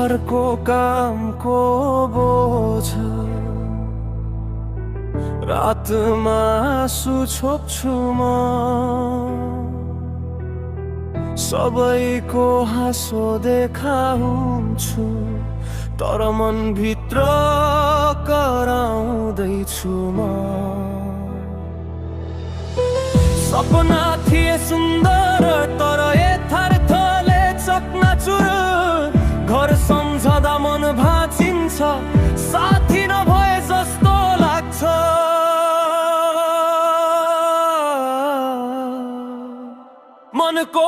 घरको कामको बोझ, रातमा आँसु छोप्छु म, सबैको हाँसो देखाउँछु, तर मनभित्र कराउँदैछु म। सपना थिए सुन्दर तर यथार्थले चकनाचुर, घर सम्झदा मन भाँचिन्छ, साथी नभए जस्तो लाग्छ। मनको